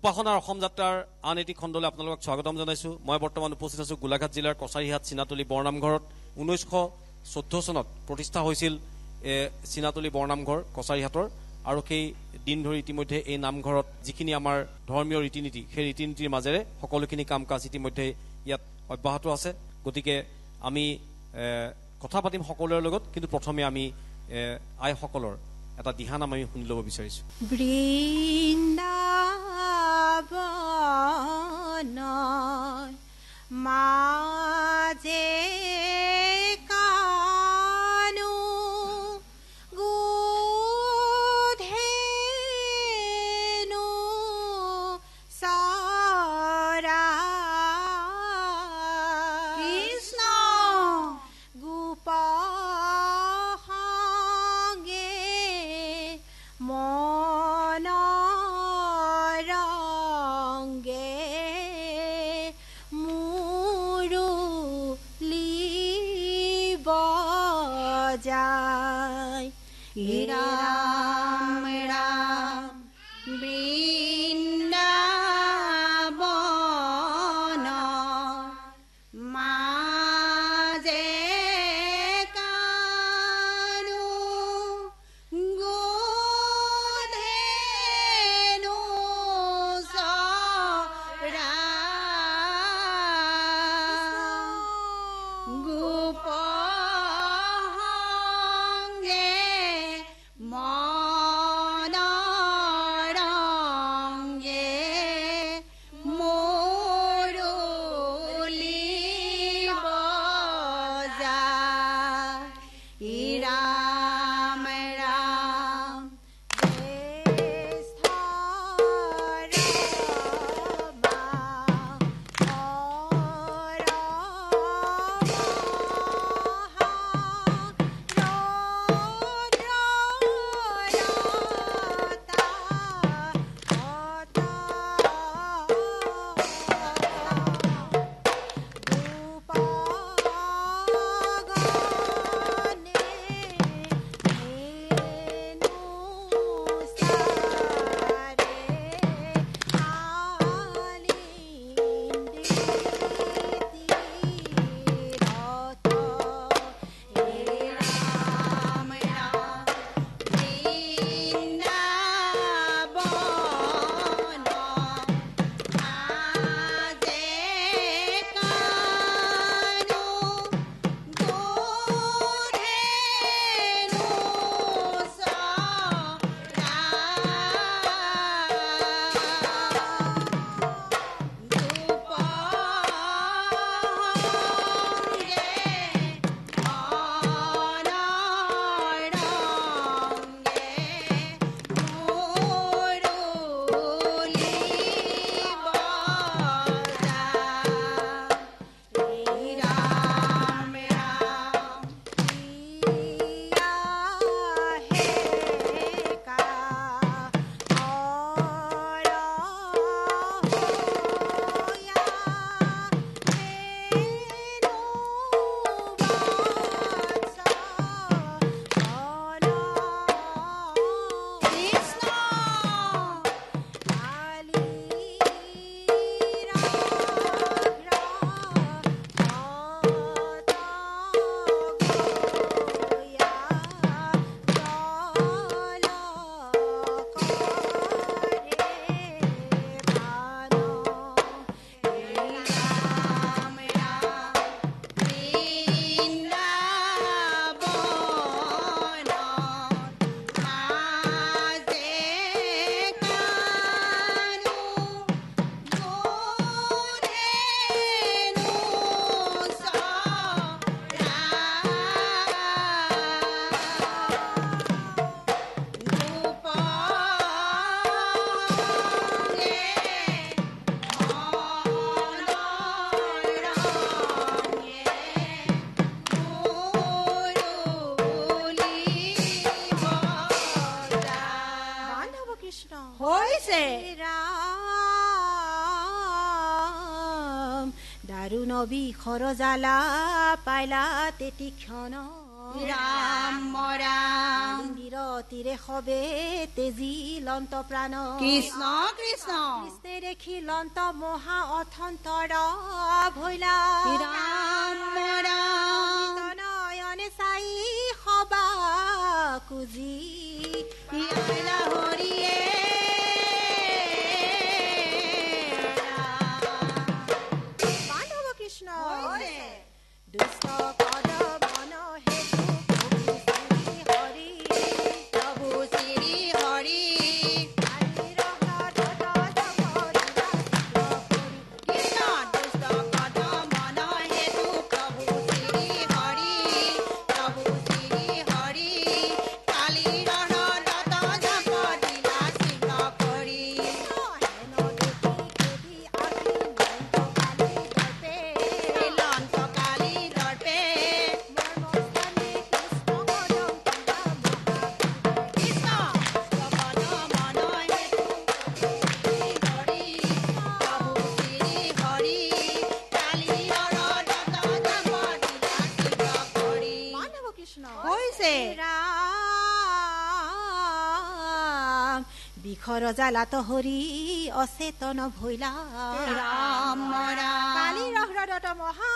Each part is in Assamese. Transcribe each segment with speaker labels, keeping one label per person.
Speaker 1: উপাসনাৰ অসম যাত্ৰাৰ আন এটি খণ্ডলৈ আপোনালোকক স্বাগতম জনাইছোঁ। মই বৰ্তমান উপস্থিত আছোঁ গোলাঘাট জিলাৰ কছাৰীহাট চিনাতলী বৰনামঘৰত। 1914 চনত প্ৰতিষ্ঠা হৈছিল চিনাতলী বৰনামঘৰ কছাৰীহাটৰ, আৰু সেই দিন ধৰি ইতিমধ্যে এই নামঘৰত যিখিনি আমাৰ ধৰ্মীয় ৰীতি নীতি, সেই ৰীতি নীতিৰ মাজেৰে সকলোখিনি কাম কাজ ইতিমধ্যে ইয়াত অব্যাহত আছে। গতিকে আমি কথা পাতিম সকলোৰে লগত, কিন্তু প্ৰথমে আমি আইসকলৰ এটা দিহানাম আমি শুনি ল'ব বিচাৰিছোঁ।
Speaker 2: বৃন্দাবনৰ মাজে দাৰুণ বিষৰ জ্বালা পাইলা তেতি ক্ষণ ৰাম ৰাম তীৰে সবে তেজি লন্ত প্ৰাণ
Speaker 3: কৃষ্ণ কৃষ্ণ
Speaker 2: কৃষ্ণে দেখি লন্ত মহা অথন্তৰ ভৈলা
Speaker 3: ৰাম ৰাম
Speaker 2: নয়নে চাই সবা কুজি
Speaker 3: ইয়লা হৰিয়ে
Speaker 2: পাণ্ডৱ কৃষ্ণ
Speaker 3: হৈছে।
Speaker 2: দুষ্ট পদ মন হেতু হৰি
Speaker 3: প্ৰভু শ্ৰী হৰি কৃষ্ণ দুষ্ট পদ মন হেতু প্ৰভু শ্ৰী হৰি প্ৰভু শ্ৰী হৰি কালিৰ হৃদয়ত জাপ দিলা সিংহ কৰি লন্ত কালি দৰ্পে কৃষ্ণ পদ মন হেতু হৰি প্ৰভু শ্ৰী হৰি কালিৰ হৃদয়ত জাপ দিলা সিংহ কৰি
Speaker 2: কৃষ্ণ
Speaker 3: হৈছে
Speaker 2: ৰাম বিষৰ জালাত হৰি অচেতন ভৈলা
Speaker 3: ৰাম ৰাম
Speaker 2: কালি ৰহ্ৰদত মহা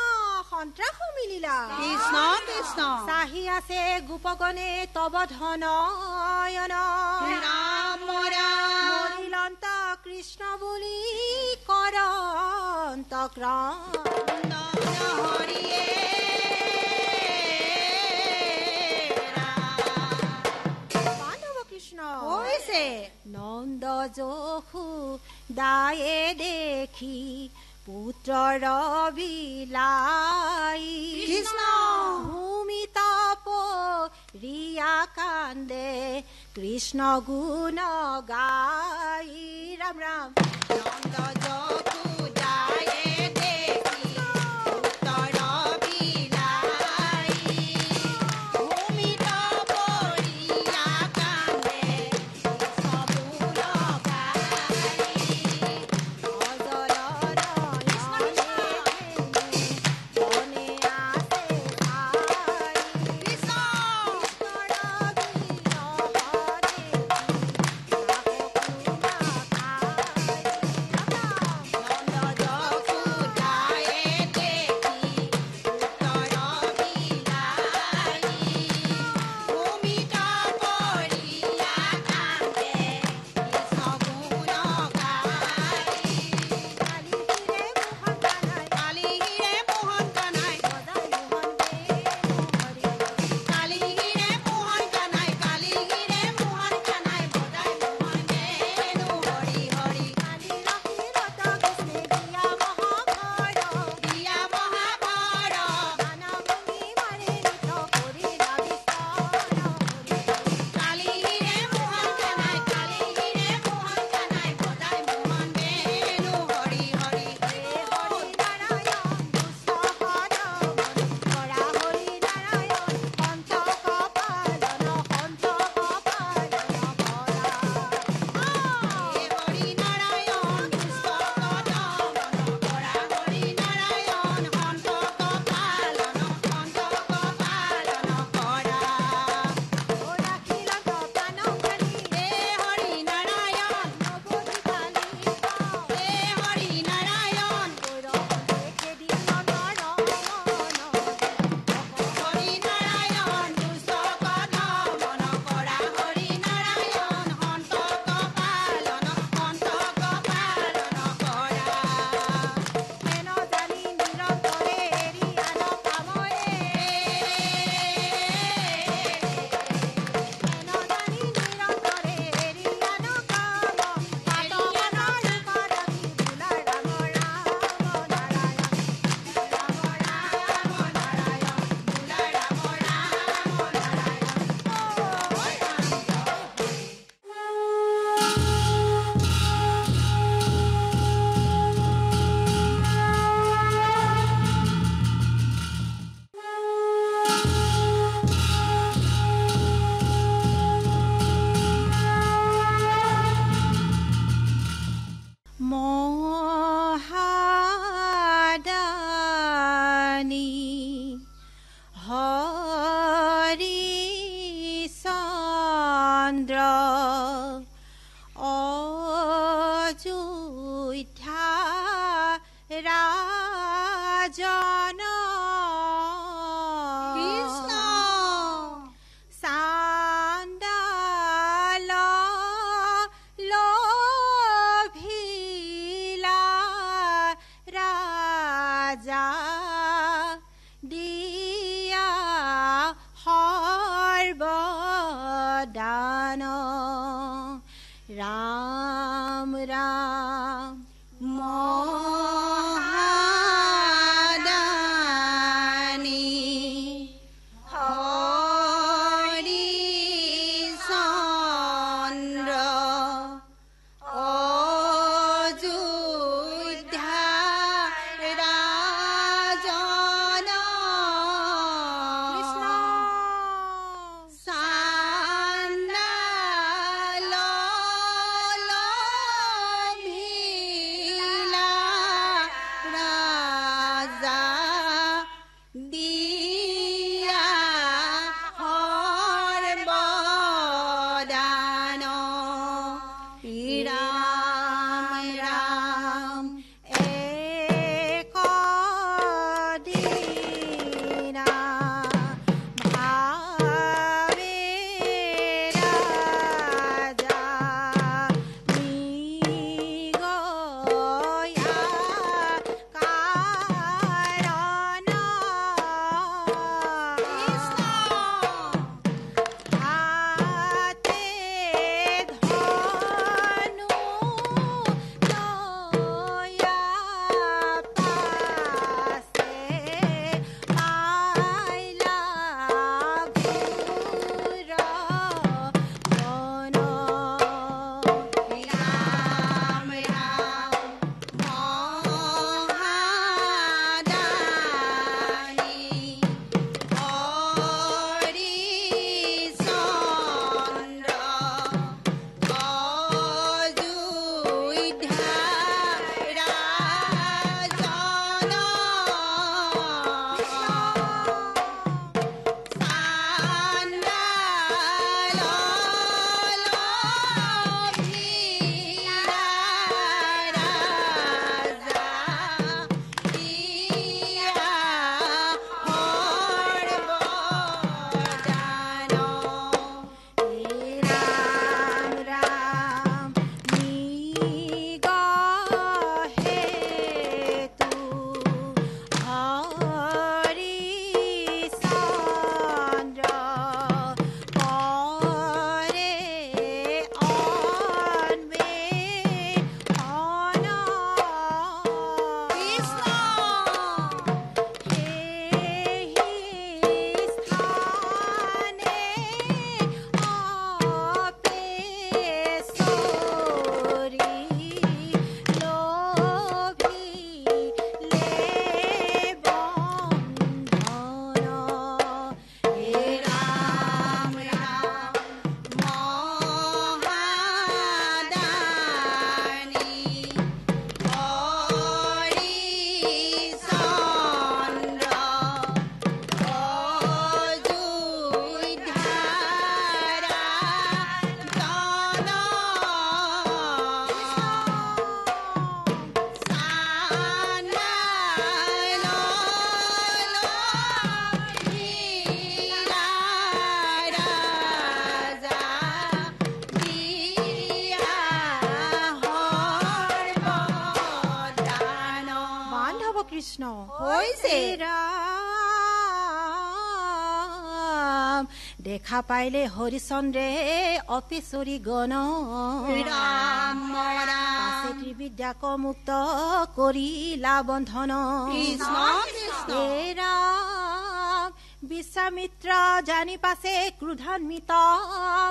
Speaker 2: সন্ত্ৰাস মিলিলা
Speaker 3: কৃষ্ণ কৃষ্ণ
Speaker 2: চাহি আছে গোপগণে তব ধনয়ন
Speaker 3: ৰাম ৰাম
Speaker 2: মৰিলন্ত কৃষ্ণ বুলি কৰন্ত ক্ৰম
Speaker 3: হৰিয়ে
Speaker 2: পাণ্ডৱ কৃষ্ণ
Speaker 3: হৈছে
Speaker 2: নন্দ যশু দায়ে দেখি পুত্ৰৰ বিলাই
Speaker 3: কৃষ্ণ।
Speaker 2: ভূমি তপ ৰিয়া কান্দে কৃষ্ণ গুণ গাই ৰাম ৰাম
Speaker 3: নন্দ যশু দায়ে দেখি পুত্ৰৰ বিলাই ভূমিত পৰিয়া কান্দে কৃষ্ণ গুণ গাই কৃষ্ণ
Speaker 2: ৰাজা দিয়া সৰ্বদান ৰাম ৰাম মহাদানী হৰিচন্দ্ৰ অযোধ্যাৰ ৰাজন চান্দাল ৰাজা দিয়া সৰ্বদান ৰাম ৰাম এক দিনা ভাবে ৰাজা নিগয়া কাৰণ হাতে ধনু নয়া পাছে পাইলা ঘূৰ মন ৰাম ৰাম মহাদানী হৰিচন্দ্ৰ অযোধ্যাৰ ৰাজন ৰাম ৰাম নিগহে তু হৰিচন্দ্ৰ কৰে অন্বেষণ সেহি স্থানে অপেশৰী লোভিলে বন্ধন ৰাম ৰাম মহাদানী হৰিচন্দ্ৰ অযোধ্যাৰ ৰাজন বান্ধৱ কৃষ্ণ
Speaker 3: হৈছে।
Speaker 2: ৰাম দেখা পাইলে হৰিচন্দ্ৰে অপেশৰী গণ
Speaker 3: ৰাম
Speaker 2: পাছে ত্ৰিবিদ্যাক মুক্ত কৰিলা বন্ধন
Speaker 3: কৃষ্ণ কৃষ্ণ
Speaker 2: হে ৰাম বিশ্বামিত্ৰ জানি পাছে ক্ৰোধান্বিত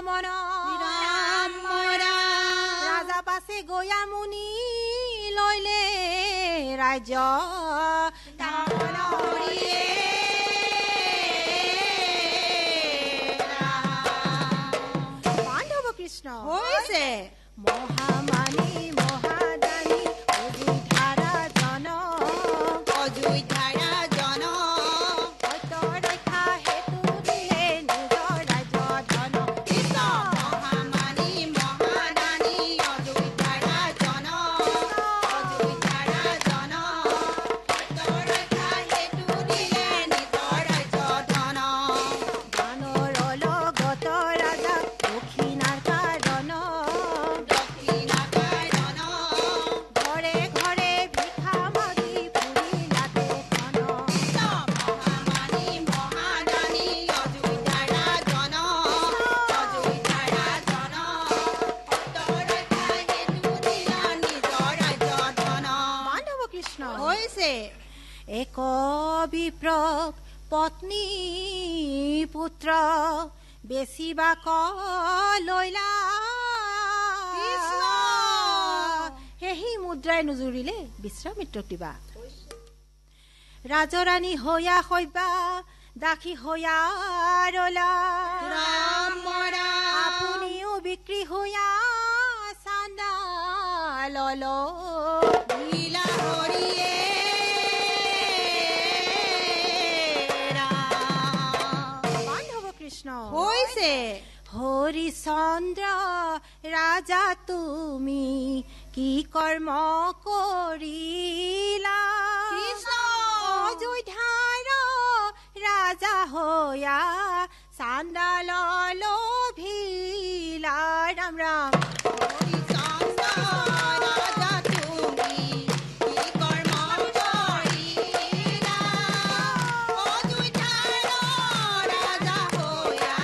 Speaker 2: মন
Speaker 3: ৰাম ৰাম
Speaker 2: ৰাজা পাছে গয়া মুনি লৈলে ৰাজ্য
Speaker 3: ধাৰণ কৰিয়ে
Speaker 2: বান্ধৱ কৃষ্ণ
Speaker 3: হৈছে
Speaker 2: মহামানী মহাদানী অযোধ্যাৰ জন
Speaker 3: অযোধ্যাৰ ৰাজন
Speaker 2: সত্য ৰক্ষা হেতু দিলে নিজৰ ৰাজ্য ধন
Speaker 3: কৃষ্ণ মহামানী মহাদানী অযোধ্যাৰ ৰাজন অযোধ্যাৰ ৰাজন সত্য ৰক্ষা হেতু দিলে নিজৰ ৰাজ্য ধন
Speaker 2: দানৰ লগত ৰাজা দক্ষিণাৰ কাৰণ
Speaker 3: দক্ষিণাৰ কাৰণ
Speaker 2: কৃষ্ণ
Speaker 3: হৈছে
Speaker 2: এক বিপ্ৰ পত্নী পুত্ৰ বেছিবাক লৈলা
Speaker 3: কৃষ্ণ।
Speaker 2: সেহি মুদ্ৰাই নুজুৰিলে বিশ্বামিত্ৰক দিবা ৰাজৰাণী হৈয়া শৈবা দাসী হৈয়া ৰলা
Speaker 3: ৰাম ৰাম
Speaker 2: আপুনিও বিক্ৰী হৈয়া চান্দা লল
Speaker 3: লীলা হৰিয়ে
Speaker 2: বান্ধৱ কৃষ্ণ
Speaker 3: হৈছে
Speaker 2: হৰিচন্দ্ৰ ৰাজা তুমি কি কৰ্ম কৰিলা
Speaker 3: কৃষ্ণ।
Speaker 2: অযোধ্যাৰ ৰাজা হৈয়া চান্দাল লোভিলা ৰাম ৰাম
Speaker 3: হৰিচন্দ্ৰ ৰাজা তুমি কি কৰ্ম কৰিলা অযোধ্যাৰ ৰাজা হৈয়া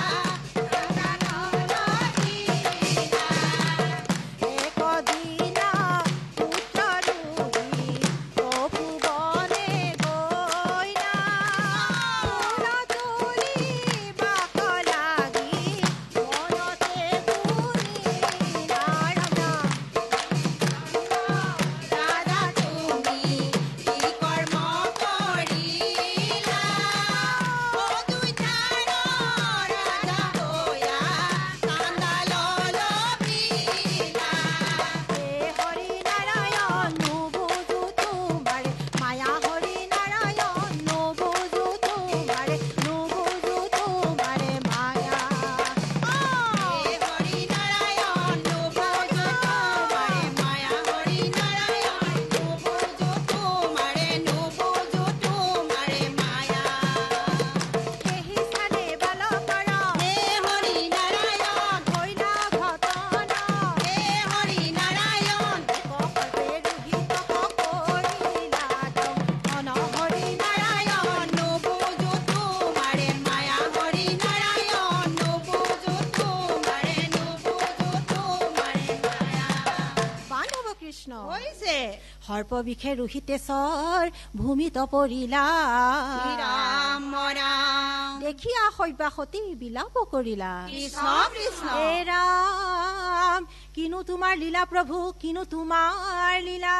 Speaker 2: একদিনা পুত্ৰ ৰুহি কপুবনে গৈলা তুলি বাক লাগি মনতে শুনিলা ৰাম ৰাম
Speaker 3: ৰাজা তুমি কি কৰ্ম কৰিলা অযোধ্যাৰ ৰাজা হৈয়া চান্দাল লোভিলা
Speaker 2: হে হৰি নাৰায়ণ নুবুজো তোমাৰে মায়া হৰি নাৰায়ণ নুবুজো তোমাৰে মায়া
Speaker 3: হে হৰি নাৰায়ণ নুবুজো তোমাৰে মায়া হৰি নাৰায়ণ নুবুজো তোমাৰে মায়া
Speaker 2: সেহি স্থানে বালকৰ
Speaker 3: হে হৰি নাৰায়ণ
Speaker 2: হৈলা ঘটন
Speaker 3: হে হৰি নাৰায়ণ
Speaker 2: কপে ৰোহিত কৰিলা ধন হৰি
Speaker 3: নাৰায়ণ নুবুজো তোমাৰে মায়া হৰি নাৰায়ণ নুবুজো তোমাৰে মায়া
Speaker 2: বান্ধৱ কৃষ্ণ
Speaker 3: হৈছে
Speaker 2: সৰ্প বিষে ৰোহিতেশ্বৰ ভূমিত পৰিলা
Speaker 3: ৰাম ৰাম
Speaker 2: দেখিয়া শৈবা সতী বিলাপ কৰিলা
Speaker 3: কৃষ্ণ কৃষ্ণ
Speaker 2: হে ৰাম কিনো তোমাৰ লীলা প্ৰভু কিনো তোমাৰ লীলা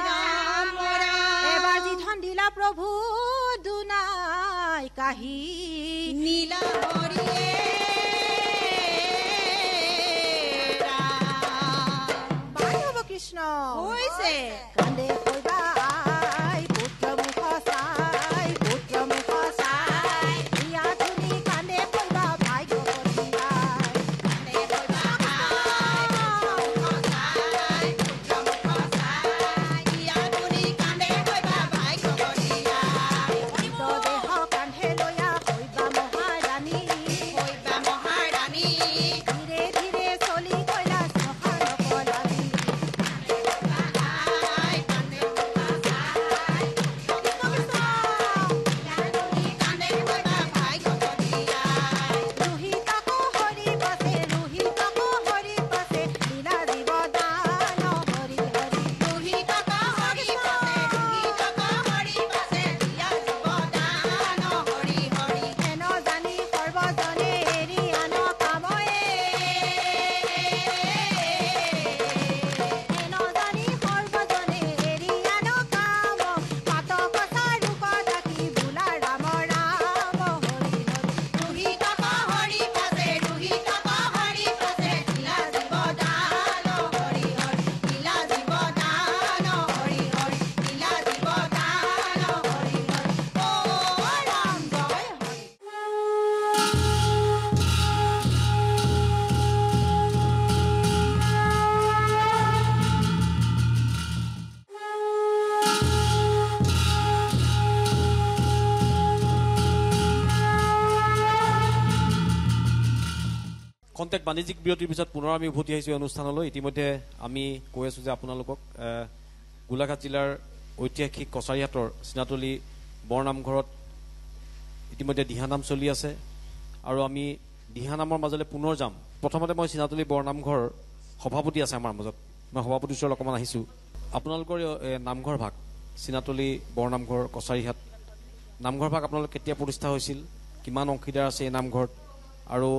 Speaker 3: ৰাম ৰাম
Speaker 2: এবাৰ যিধন দিলা প্ৰভু দুনাই কাহি
Speaker 3: নীলা হৰিয়ে
Speaker 2: বান্ধৱ কৃষ্ণ
Speaker 3: হৈছে
Speaker 2: কান্দে শৈবা আই পুত্ৰ মুখ চাই হিয়া ধুনি কান্দে শৈবা ভাগ্যৱতী আই দেহ কান্ধে লৈয়া শৈবা মহাৰাণী ধীৰে ধীৰে চলি গলা শ্মশান পলাবী ৰোহিতক হৰি পাছে লীলা জীৱ দান হৰি হৰি হেন জানি সৰ্বজনে এৰি আন কাময়ে হেন জানি সৰ্বজনে এৰি আন কাম পাত কচা ৰূপ থাকি বোলা ৰাম ৰাম হৰি হৰি
Speaker 1: কণ্টেক্ট বাণিজ্যিক বিৰতিৰ পিছত পুনৰ আমি উভতি আহিছোঁ অনুষ্ঠানলৈ ইতিমধ্যে আমি কৈ আছোঁ যে আপোনালোকক গোলাঘাট জিলাৰ ঐতিহাসিক কছাৰীহাটৰ চিনাতলী বৰনামঘৰত ইতিমধ্যে দিহানাম চলি আছে আৰু আমি দিহানামৰ মাজলৈ পুনৰ যাম প্ৰথমতে মই চিনাতলী বৰনামঘৰ সভাপতি আছে আমাৰ মাজত মই সভাপতিৰ ওচৰত অকণমান আহিছোঁ আপোনালোকৰ নামঘৰ ভাগ চিনাতলী বৰনামঘৰ কছাৰীহাট নামঘৰভাগ আপোনালোক কেতিয়া প্ৰতিষ্ঠা হৈছিল, কিমান অংশীদাৰ আছে এই নামঘৰত, আৰু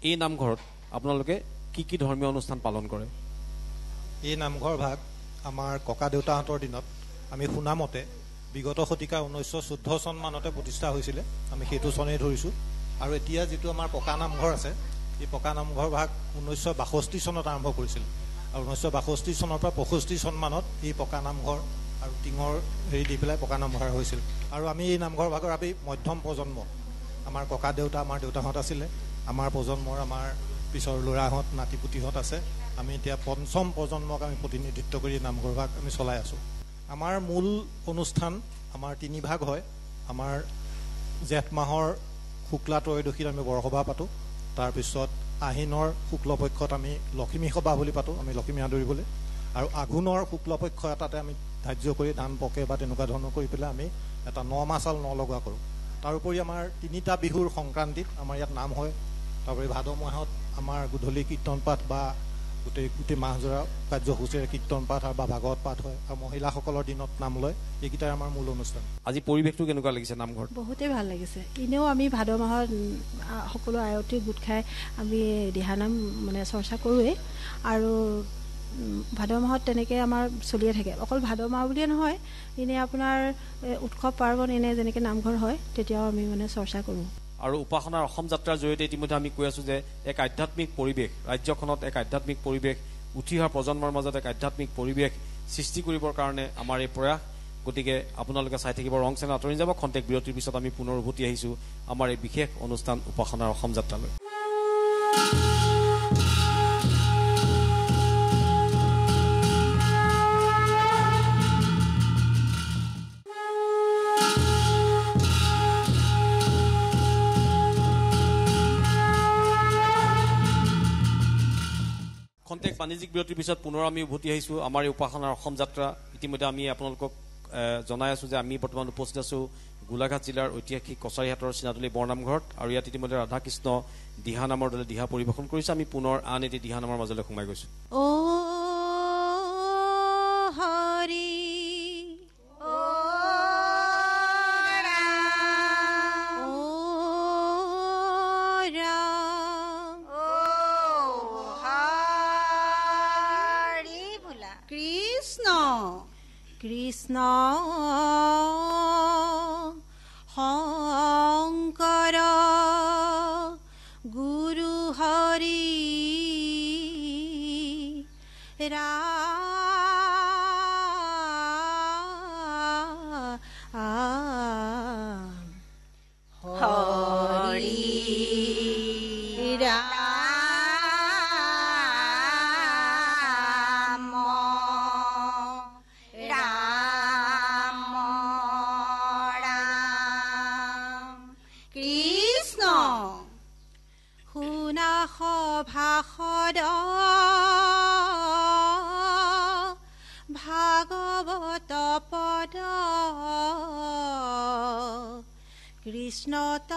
Speaker 1: এই নামঘৰত আপোনালোকে কি কি ধৰ্মীয় অনুষ্ঠান পালন কৰে?
Speaker 4: এই নামঘৰ ভাগ আমাৰ ককা দেউতাহঁতৰ দিনত আমি শুনামতে বিগত শতিকা 1914 চন মানতে প্ৰতিষ্ঠা হৈছিলে। আমি সেইটো চনেই ধৰিছোঁ। আৰু এতিয়া যিটো আমাৰ পকা নামঘৰ আছে, এই পকা নামঘৰ ভাগ 1962 চনত আৰম্ভ কৰিছিল। আৰু 1962 চনৰ পৰা 65 চন মানত এই পকা নামঘৰ আৰু টিঙৰ হেৰি দি পেলাই পকা নামঘৰ হৈছিল। আৰু আমি এই নামঘৰ ভাগৰ আমি মধ্যম প্ৰজন্ম, আমাৰ ককা দেউতা, আমাৰ দেউতাহঁত আছিলে, আমাৰ প্ৰজন্মৰ আমাৰ পিছৰ ল'ৰাহঁত, নাতিপুতিহঁত আছে। আমি এতিয়া পঞ্চম প্ৰজন্মক আমি প্ৰতিনিধিত্ব কৰি নামঘৰ ভাগ আমি চলাই আছোঁ। আমাৰ মূল অনুষ্ঠান আমাৰ 3 ভাগ হয়। আমাৰ জেঠ মাহৰ শুক্লা ত্ৰয়োদশীত আমি বৰসভা পাতোঁ। তাৰপিছত আহিনৰ শুক্লপক্ষত আমি লখিমী সভা বুলি পাতোঁ, আমি লখিমী আদৰিবলৈ। আৰু আঘোণৰ শুক্লপক্ষ এটাতে আমি ধাৰ্য কৰি ধান পকে বা তেনেকুৱা ধৰণৰ কৰি পেলাই আমি এটা 9 মাহ চাল নলগোৱা কৰোঁ। তাৰোপৰি আমাৰ 3টা বিহুৰ সংক্ৰান্তিত আমাৰ ইয়াত নাম হয়। তাৰোপৰি ভাদ মাহত আমাৰ গধূলি কীৰ্তন পাঠ বা গোটেই মাহজোৰা কাৰ্যসূচীৰে কীৰ্তন পাঠ বা ভাগৱত পাঠ হয়। আৰু মহিলাসকলৰ দিনত নাম লয়। এইকেইটাই আমাৰ মূল অনুষ্ঠান।
Speaker 1: আজি পৰিৱেশটো কেনেকুৱা লাগিছে নামঘৰত?
Speaker 5: বহুতেই ভাল লাগিছে। এনেও আমি ভাদ মাহত সকলো আয়তী গোট খাই আমি দিহানাম মানে চৰ্চা কৰোঁৱেই। আৰু ভাদ মাহত তেনেকৈ আমাৰ চলিয়ে থাকে। অকল ভাদ মাহ বুলিয়ে নহয়, এনেই আপোনাৰ উৎসৱ পাৰ্বণ এনে যেনেকৈ নামঘৰ হয় তেতিয়াও আমি মানে চৰ্চা কৰোঁ।
Speaker 1: আৰু উপাসনাৰ অসম যাত্ৰাৰ জৰিয়তে ইতিমধ্যে আমি কৈ আছোঁ যে এক আধ্যাত্মিক পৰিৱেশ, ৰাজ্যখনত এক আধ্যাত্মিক পৰিৱেশ, উঠি অহা প্ৰজন্মৰ মাজত এক আধ্যাত্মিক পৰিৱেশ সৃষ্টি কৰিবৰ কাৰণে আমাৰ এই প্ৰয়াস। গতিকে আপোনালোকে চাই থাকিব, ৰং চেনেল আঁতৰি যাব। খন্তেক বিৰতিৰ পিছত আমি পুনৰ উভতি আহিছোঁ আমাৰ এই বিশেষ অনুষ্ঠান উপাসনাৰ অসম যাত্ৰালৈ। খন্তেক বাণিজ্যিক বিৰতিৰ পিছত পুনৰ আমি উভতি আহিছোঁ আমাৰ এই উপাসনাৰ অসম যাত্ৰা। ইতিমধ্যে আমি আপোনালোকক জনাই আছোঁ যে আমি বৰ্তমান উপস্থিত আছোঁ গোলাঘাট জিলাৰ ঐতিহাসিক কছাৰীহাটৰ চিনাতলী বৰনামঘৰত। আৰু ইয়াত ইতিমধ্যে ৰাধাকৃষ্ণ দিহানামৰ দলে দিহা পৰিৱেশন কৰিছে। আমি পুনৰ আন এটি দিহানামৰ মাজলৈ সোমাই গৈছোঁ।
Speaker 3: ও হৰি ও ৰাম ও ৰাম ও হৰি বোলা কৃষ্ণ কৃষ্ণ শংকৰ গুৰু হৰি হৰি ৰাম ৰাম ৰাম কৃষ্ণ শুনা সভাসদ ভাগৱত পদ কৃষ্ণত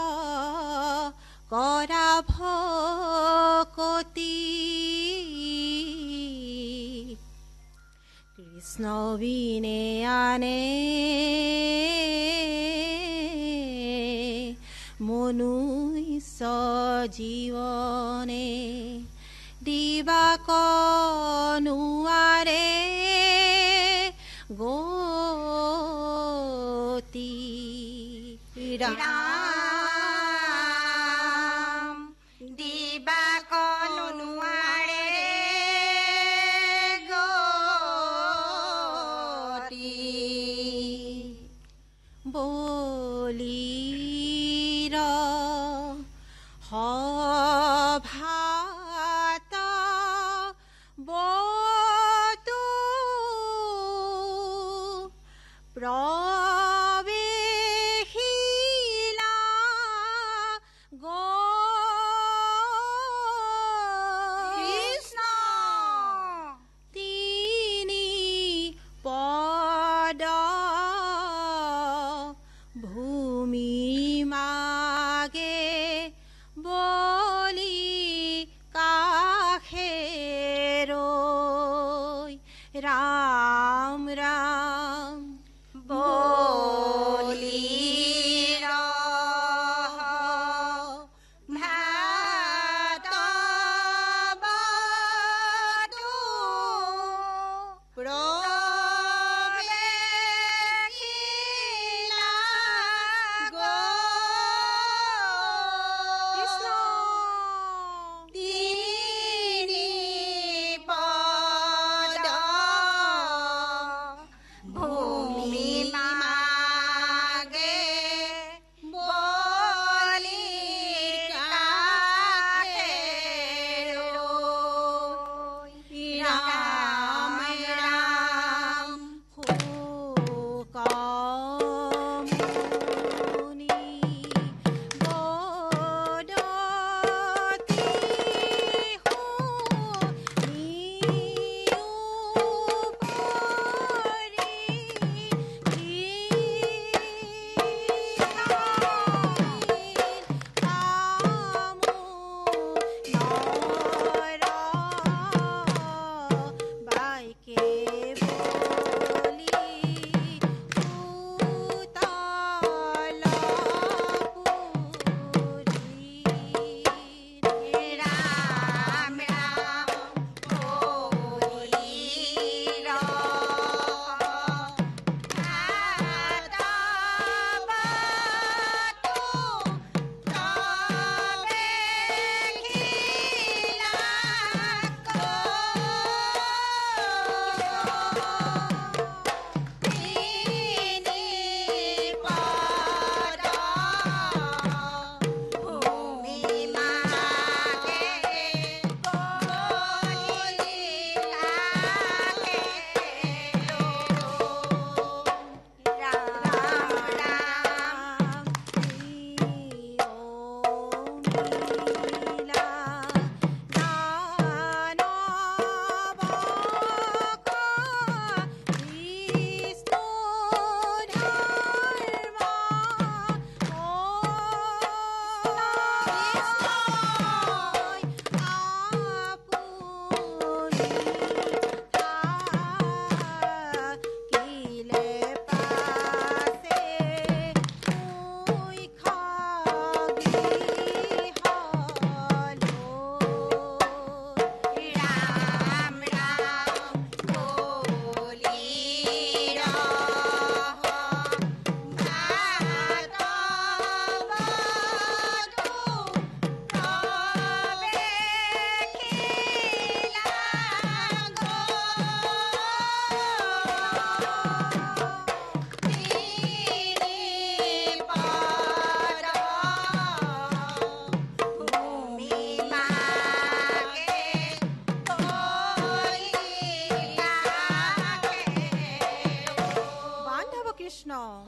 Speaker 3: কৰা ভকতি কৃষ্ণ বিনে আনে মনুষ্য জীৱনে দিবাক নোৱাৰে গতি ৰাম দিবাক নোৱাৰে গতি বলিৰ সভাত বতু প্ৰৱেশিলা কৃষ্ণ তিনি পদ ভূমি মাগে বলি কাষে ৰৈ ৰাম ৰাম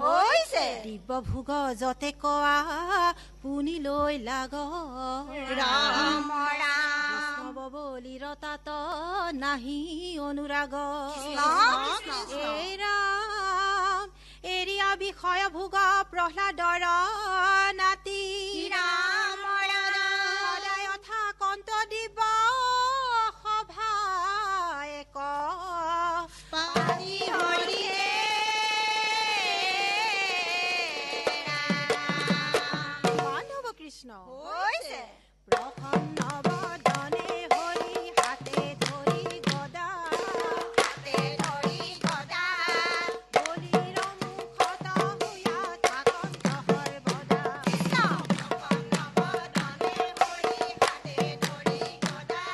Speaker 2: হৈছে
Speaker 3: দিব্য ভোগ যতে কোৱা পুনি লৈ লাগ
Speaker 2: ৰাম ৰাম
Speaker 3: বৈষ্ণৱ বলিৰ তাত নাহি অনুৰাগ এই ৰাম এৰিয়া বিষয় ভোগ প্ৰহ্লাদৰ নাতি
Speaker 2: ৰাম
Speaker 3: সদায় অথা কন্ত দিব সভা এক
Speaker 2: পানী হৰি
Speaker 3: মাধৱ কৃষ্ণ
Speaker 2: হৈছে
Speaker 3: প্ৰসন্ন বদনে হৰি হাতে ধৰি গদা
Speaker 2: হাতে ধৰি গদা
Speaker 3: বলিৰ মুখত হুয়া থাকন সৰ্বদা
Speaker 2: নৱদনে হৰি হাতে ধৰি গদা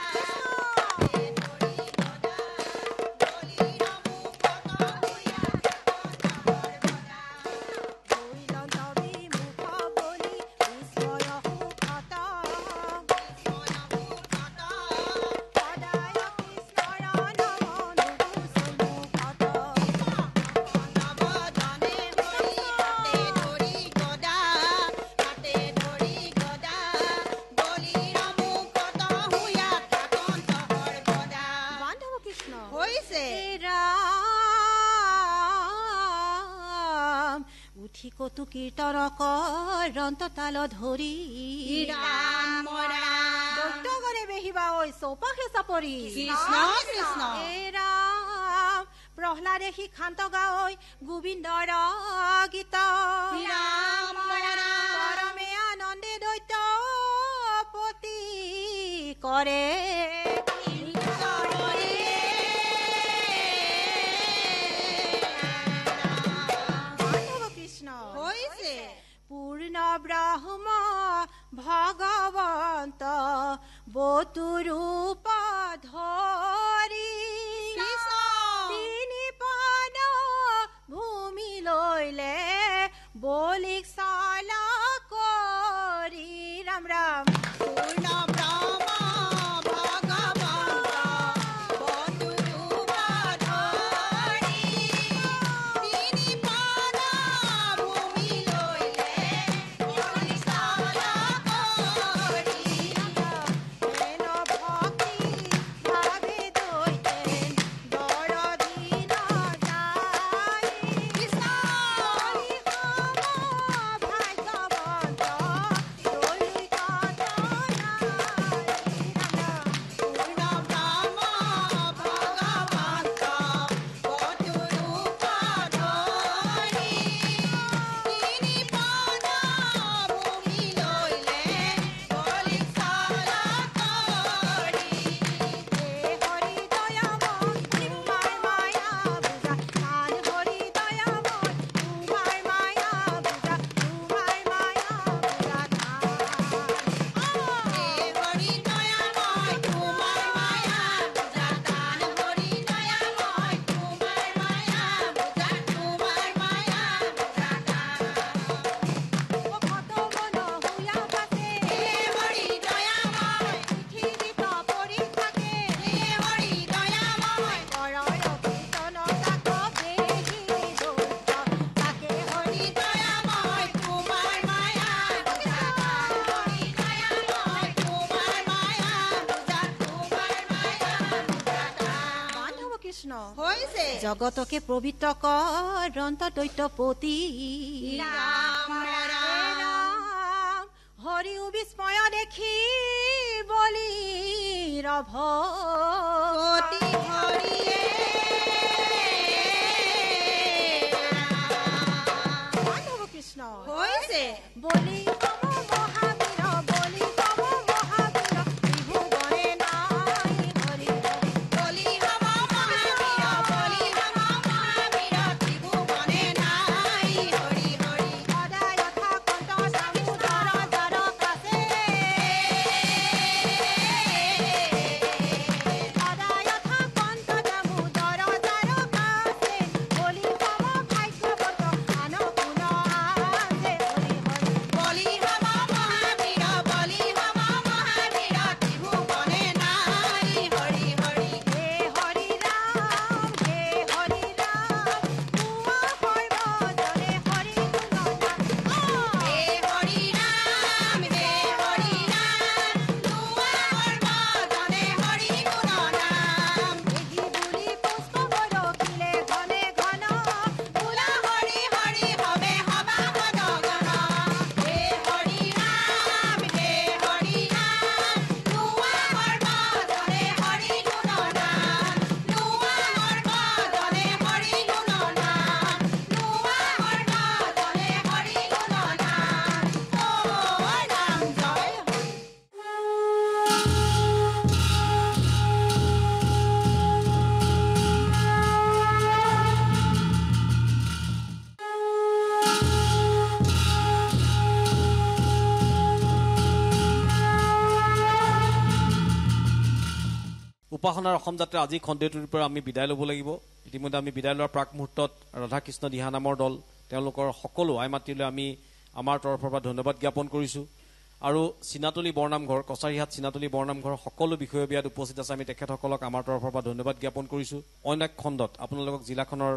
Speaker 2: হাতে ধৰি গদা বলিৰ মুখত হুয়া
Speaker 3: দুইলন্ত বিমুখ বলি বিস্ময় সুখত সদায় কৃষ্ণৰ নম নুগুচুমুখত
Speaker 2: নৱদনে হৰি হাতে ধৰি গদা হাতে ধৰি গদা বলিৰ মুখত হুয়া থাকন সৰ্বদা
Speaker 3: মাধৱ কৃষ্ণ
Speaker 2: হৈছে
Speaker 3: ৰাম উঠি কতু কীৰ্তন কৰন্ত তাল ধৰি
Speaker 2: ৰাম ৰাম
Speaker 3: দৈত্যগণে বেহিবা ঐ চৌপাশে চাপৰি
Speaker 2: কৃষ্ণ কৃষ্ণ
Speaker 3: এই ৰাম প্ৰহ্লাদে শিক্ষান্ত গাঐ গোবিন্দৰ গীত
Speaker 2: ৰাম ৰাম
Speaker 3: পৰমে আনন্দে দৈত্য পতি কৰে মাধৱ কৃষ্ণ
Speaker 2: হৈছে
Speaker 3: পূৰ্ণ ব্ৰহ্ম ভগৱন্ত বতু ৰূপ ধৰি তিনি পদ ভূমি লৈলে বলিক চাল কৰি ৰাম ৰাম
Speaker 2: পূৰ্ণ ব্ৰহ্ম ভগৱন্ত বতু ৰূপ ধৰি তিনি পদ ভূমি লৈলে বলি চাল কৰি
Speaker 3: হেন ভক্তি ভাবে দৈতে দৰধীন যায়
Speaker 2: কৃষ্ণ
Speaker 3: ভাগ্যৱন্ত দৈত
Speaker 2: পূৰ্ণ ব্ৰহ্ম ভগৱন্ত বতু ৰূপ ধৰি তিনি পদ ভূমি লৈলে বলি চাল কৰি
Speaker 3: হৰি দয়াময় তোমাৰ মায়া বুজা কান হৰি দয়াময় তোমাৰ মায়া বুজা তোমাৰ মায়া বুজা কান
Speaker 2: হৰি দয়াময় তোমাৰ মায়া বুজা দান হৰি দয়াময় তোমাৰ মায়া বুজা তোমাৰ মায়া বুজা দান
Speaker 3: ভকত মন হুয়া পাতে
Speaker 2: হৰি দয়াময়
Speaker 3: পৃথিৱীত পৰি থাকে
Speaker 2: হৰি দয়াময়
Speaker 3: কৰয় কীৰ্তন তাক বেহি দৈত তাকে হৰি
Speaker 2: হৰি দয়াময় তোমাৰ মায়া বুজা দান হৰি দয়াময় তোমাৰ মায়া বুজা তোমাৰ মায়া বুজা দান
Speaker 3: মাধৱ কৃষ্ণ
Speaker 2: হৈছে
Speaker 3: জগতকে পবিত্ৰ কৰন্ত দৈত্যপতি
Speaker 2: ৰাম ৰাম
Speaker 3: ৰাম হৰি বিস্ময় দেখি বলি ৰভ
Speaker 2: অতি হৰিয়ে
Speaker 3: মাধৱ কৃষ্ণ
Speaker 2: হৈছে
Speaker 3: বলি তম মহাবীৰ বলি তম মহাবীৰ ত্ৰিভুৱনে নাই হৰি হৰি
Speaker 2: বলি হম মহাবীৰ বলি হম মহাবীৰ ত্ৰিভুৱনে নাই হৰি হৰি
Speaker 3: সদায় যথা কণ্ঠ চামুদৰ দ্বাৰ কাছে সদায় যথা কণ্ঠ চামুদৰ দ্বাৰ কাছে বলি তম ভাগ্যৱন্ত আন গুণ আছে হৰি হৰি
Speaker 1: উপাসনাৰ অসম যাত্ৰা আজি খণ্ডটোৰ পৰা আমি বিদায় ল'ব লাগিব ইতিমধ্যে আমি বিদায় লোৱাৰ প্ৰাক মুহূৰ্তত ৰাধাকৃষ্ণ দিহানামৰ দল তেওঁলোকৰ সকলো আই মাতৃলৈ আমি আমাৰ তৰফৰ পৰা ধন্যবাদ জ্ঞাপন কৰিছোঁ আৰু চিনাতলী বৰনামঘৰ কছাৰীহাট চিনাতলী বৰনামঘৰৰ সকলো বিষয়ববীয়াত উপস্থিত আছে আমি তেখেতসকলক আমাৰ তৰফৰ পৰা ধন্যবাদ জ্ঞাপন কৰিছোঁ অন্য এক খণ্ডত আপোনালোকক জিলাখনৰ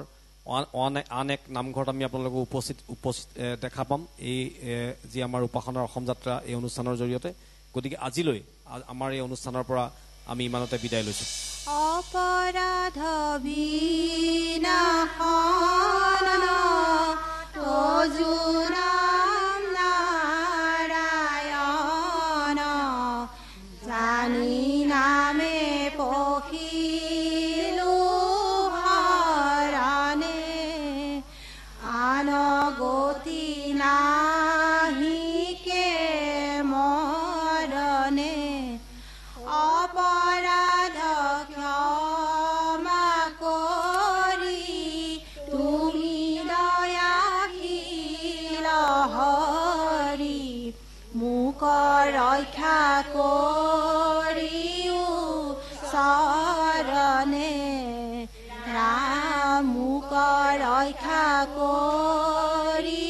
Speaker 1: আন এক নামঘৰত আমি আপোনালোকক উপস্থিত দেখা পাম এই যি আমাৰ উপাসনাৰ অসম যাত্ৰা এই অনুষ্ঠানৰ জৰিয়তে গতিকে আজিলৈ আমাৰ এই অনুষ্ঠানৰ পৰা আমি ইমানতে বিদায় লৈছোঁ
Speaker 3: অপৰাধ বিনাশন অজুনাম নাৰায়ণ জানি নামে পখিলো হৰণে আন গতি নাহিকে মৰণে অপৰাধ ক্ষমা কৰি তুমি দয়াশীল হৰি মোক ৰক্ষা কৰিও চৰণে ৰাম মোক ৰক্ষা কৰি